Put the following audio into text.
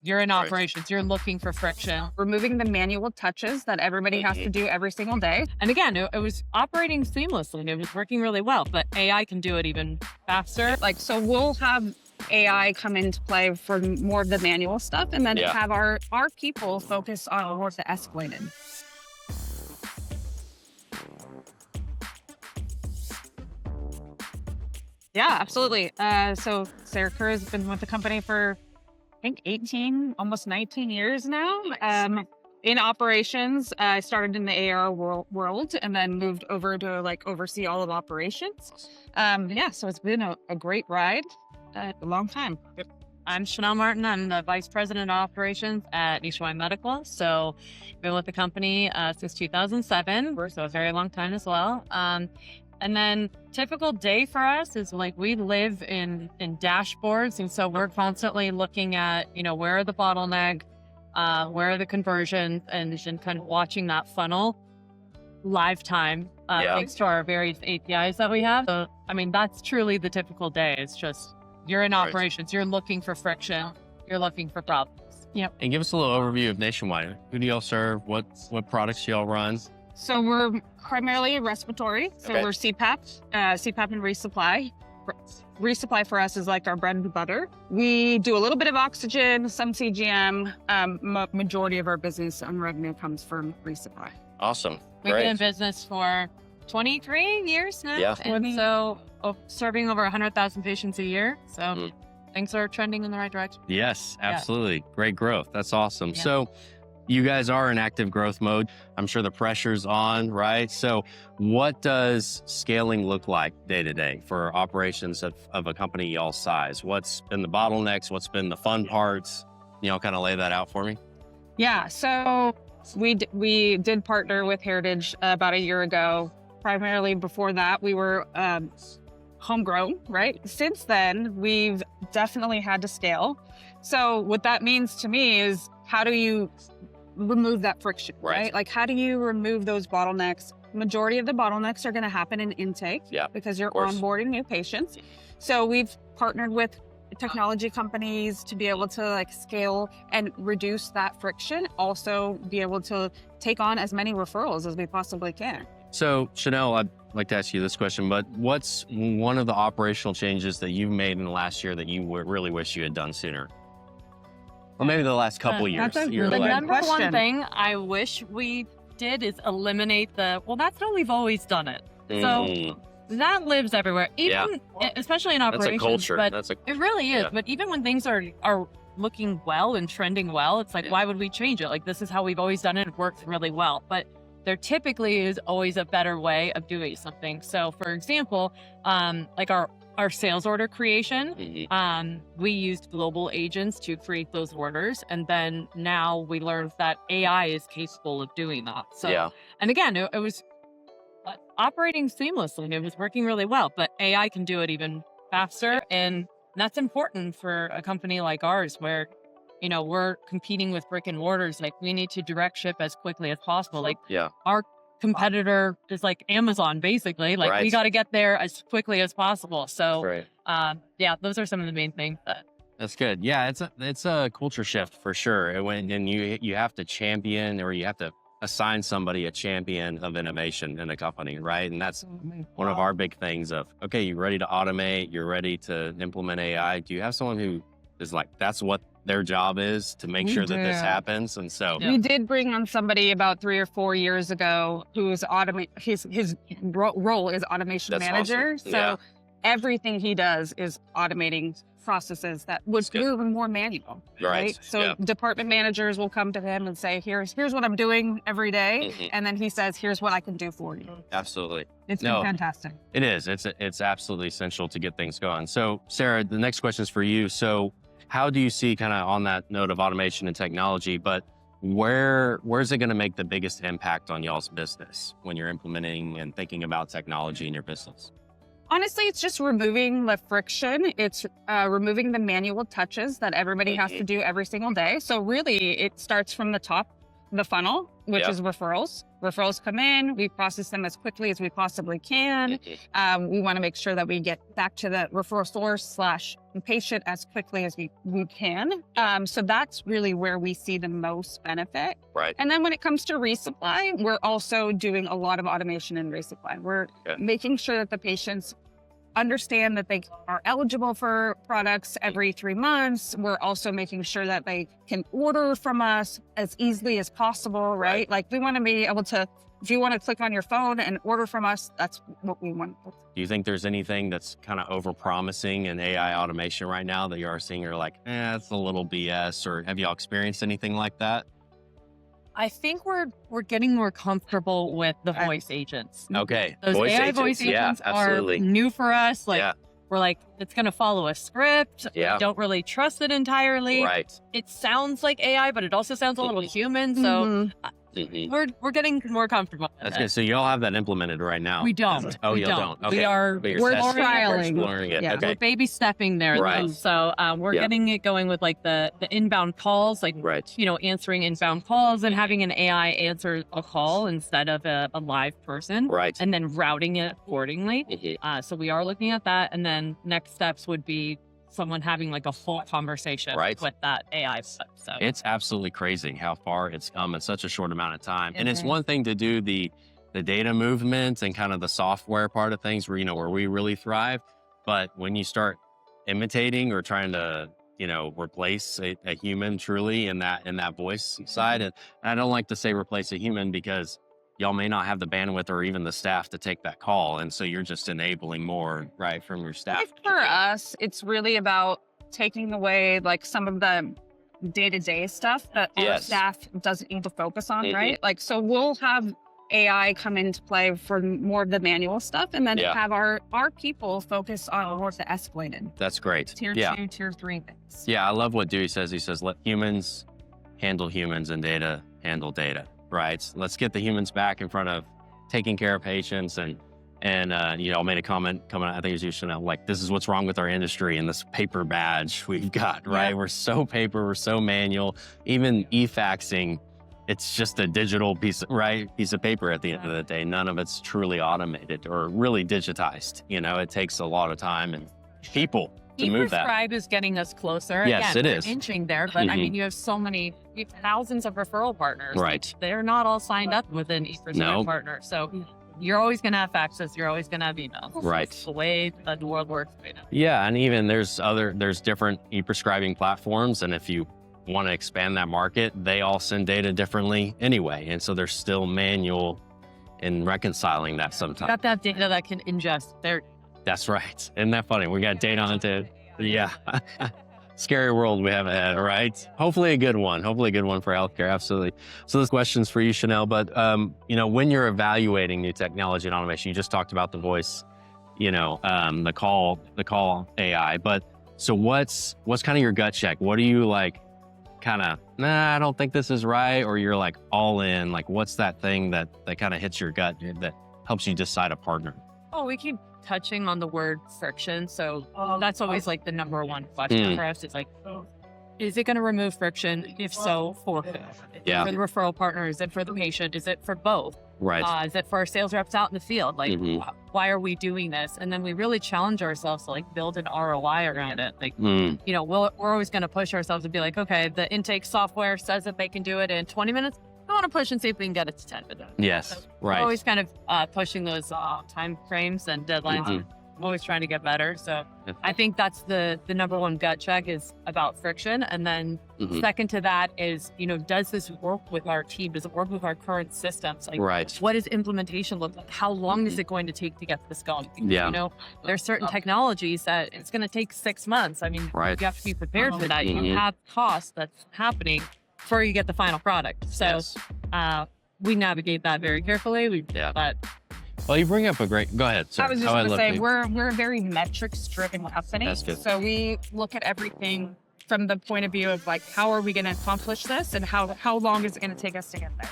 You're in operations, you're looking for friction. Removing the manual touches that everybody has to do every single day. And again, it was operating seamlessly. It was working really well, but AI can do it even faster. So we'll have AI come into play for more of the manual stuff, and then have our people focus on more of the escalated. Yeah, absolutely. So Sara Cruz has been with the company for, I think, 18, almost 19 years now. In operations, I started in the AR world and then moved over to oversee all of operations. So it's been a great ride, a long time. I'm Chanel Martin. I'm the Vice President of Operations at HME Medical. So been with the company since 2007, so a very long time as well. And then typical day for us is we live in dashboards. And so we're constantly looking at, where are the bottlenecks, where are the conversions, and kind of watching that funnel live time thanks to our various APIs that we have. So, that's truly the typical day. It's just, you're in operations, you're looking for friction, you're looking for problems. Yep. And give us a little overview of Nationwide. Who do y'all serve? What products y'all run? So we're primarily respiratory. So we're CPAP and resupply. Resupply for us is our bread and butter. We do a little bit of oxygen, some CGM. Majority of our business and revenue comes from resupply. Awesome. We've been in business for 23 years now. Yeah. And so serving over 100,000 patients a year. So things are trending in the right direction. Yes, absolutely. Yeah. Great growth. That's awesome. Yeah. So you guys are in active growth mode. I'm sure the pressure's on, right? So what does scaling look like day to day for operations of a company y'all's size? What's been the bottlenecks? What's been the fun parts? Kind of lay that out for me. Yeah, so we did partner with Heritage about a year ago. Primarily before that, we were homegrown, right? Since then, we've definitely had to scale. So what that means to me is, how do you remove that friction, right? How do you remove those bottlenecks? Majority of the bottlenecks are going to happen in intake because you're onboarding new patients. So we've partnered with technology companies to be able to scale and reduce that friction. Also be able to take on as many referrals as we possibly can. So Chanel, I'd like to ask you this question, but what's one of the operational changes that you've made in the last year that you really wish you had done sooner? Or maybe the last couple of years. That's a really good number question. One thing I wish we did is eliminate well, that's how we've always done it. So that lives everywhere, even especially in operations. That's a culture. But it really is. Yeah. But even when things are looking well and trending well, it's why would we change it? This is how we've always done it. It works really well. But there typically is always a better way of doing something. So for example, our sales order creation, we used global agents to create those orders. And then now we learned that AI is capable of doing that. So, and again, it was operating seamlessly. It was working really well, but AI can do it even faster. And that's important for a company like ours where, we're competing with brick and mortars. We need to direct ship as quickly as possible. Our competitor is Amazon, basically. We got to get there as quickly as possible. So, those are some of the main things. That's good. Yeah, it's a culture shift for sure. And you have to champion, or you have to assign somebody a champion of innovation in a company, right? And that's one of our big things of, okay, you're ready to automate, you're ready to implement AI. Do you have someone who is that's what their job is, to make sure that this happens? And so we did bring on somebody about 3 or 4 years ago who's his role is automation manager. Awesome. So everything he does is automating processes that would be more manual, right? So department managers will come to him and say, here's what I'm doing every day. And then he says, here's what I can do for you. Absolutely. It's been fantastic. It is. It's absolutely essential to get things going. So Sara, the next question is for you. So how do you see, kind of on that note of automation and technology, but where's it going to make the biggest impact on y'all's business when you're implementing and thinking about technology in your business? Honestly, it's just removing the friction. It's removing the manual touches that everybody has to do every single day. So really, it starts from the top the funnel, which Yep. is referrals. Referrals come in, we process them as quickly as we possibly can. We want to make sure that we get back to the referral source / patient as quickly as we can. So that's really where we see the most benefit. Right. And then when it comes to resupply, we're also doing a lot of automation in resupply. We're Okay. making sure that the patients understand that they are eligible for products every 3 months. We're also making sure that they can order from us as easily as possible, right? Like we want to be able to, if you want to click on your phone and order from us, that's what we want. Do you think there's anything that's kind of over-promising in AI automation right now that you are seeing, you're like, it's a little BS, or have y'all experienced anything like that? I think we're getting more comfortable with the voice agents. Okay. Those AI voice Yeah, agents are absolutely. new for us. Like Yeah. we're like, it's going to follow a script. Yeah. We don't really trust it entirely. Right. It sounds like AI, but it also sounds a little human. So we're getting more comfortable with That's it. good. So y'all have that implemented right now? We don't. Oh, we you don't. Okay. We are. But you're We're testing it, trialing. exploring it. Yeah. Okay. We're baby stepping there. Right. Though. So we're Yeah. getting it going with like the inbound calls, like Right. answering inbound calls and having an AI answer a call instead of a live person, Right. and then routing it accordingly. So we are looking at that, and then next steps would be someone having like a full conversation Right. with that AI. So It's absolutely crazy how far it's come in such a short amount of time. And it's Mhm. one thing to do the data movement and kind of the software part of things where, where we really thrive. But when you start imitating or trying to, replace a human truly in that voice side, and I don't like to say replace a human because y'all may not have the bandwidth or even the staff to take that call. And so you're just enabling more, right, from your I staff. think for us, it's really about taking away like some of the day-to-day stuff that our Yes. staff doesn't need to focus on, right? Like, so we'll have AI come into play for more of the manual stuff, and then Yeah. have our people focus on more of the escalated That's great. tier Yeah. 2, tier 3 things. Yeah, I love what Dewey says. He says, let humans handle humans and data handle data, right? So let's get the humans back in front of taking care of patients. And I made a comment coming, I think it was you, Chanel, like, this is what's wrong with our industry and this paper badge we've got, right? Yeah. We're so paper, we're so manual. Even e-faxing, it's just a digital piece of paper at the end of the day. None of it's truly automated or really digitized. It takes a lot of time and people to move that. E-prescribe is getting us closer. Yes, Again, it we're is. inching there, but I Mhm. mean, you have thousands of referral partners. Right. They're not all signed up with an e-prescribe No. partner. So you're always going to have faxes. You're always going to have emails. Right. It's the way the world works right now. Yeah, and even there's different e-prescribing platforms, and if you want to expand that market, they all send data differently anyway, and so they're still manual in reconciling that sometimes. Got that data that can ingest. That's right. Isn't that funny? We got data on it. Yeah. Scary world we have ahead, right? Hopefully a good one. Hopefully a good one for healthcare. Absolutely. So this question's for you, Chanel, but when you're evaluating new technology and automation, you just talked about the voice, the call AI, but so what's kind of your gut check? What are you like I don't think this is right, or you're like all in? Like, what's that thing that kind of hits your gut that helps you decide a partner? Oh, we keep touching on the word friction. So that's always like the number one question for us. It's like, is it going to remove friction? If so, for who? Yeah. For the referral partner? Is it for the patient? Is it for both? Right. Is it for our sales reps out in the field? Like, why are we doing this? And then we really challenge ourselves to like build an ROI around it. Like, we're always going to push ourselves to be like, okay, the intake software says that they can do it in 20 minutes. I want to push and see if we can get it to 10 minutes. Yes. So Right. We're always kind of pushing those time frames and deadlines. Always trying to get better. So I think that's the number one gut check is about friction. And then second to that is, does this work with our team? Does it work with our current systems? Like, Right. what does implementation look like? How long is it going to take to get this going? Because, Yeah. there's certain technologies that it's going to take 6 months. I mean, Right. you have to be prepared for that. You have costs that's happening before you get the final product. So Yes. we navigate that very carefully. But Well, you bring up a great. Go ahead. Sir. I was just going to say, we're a very metrics-driven company. That's good. So we look at everything from the point of view of like, how are we going to accomplish this, and how long is it going to take us to get there?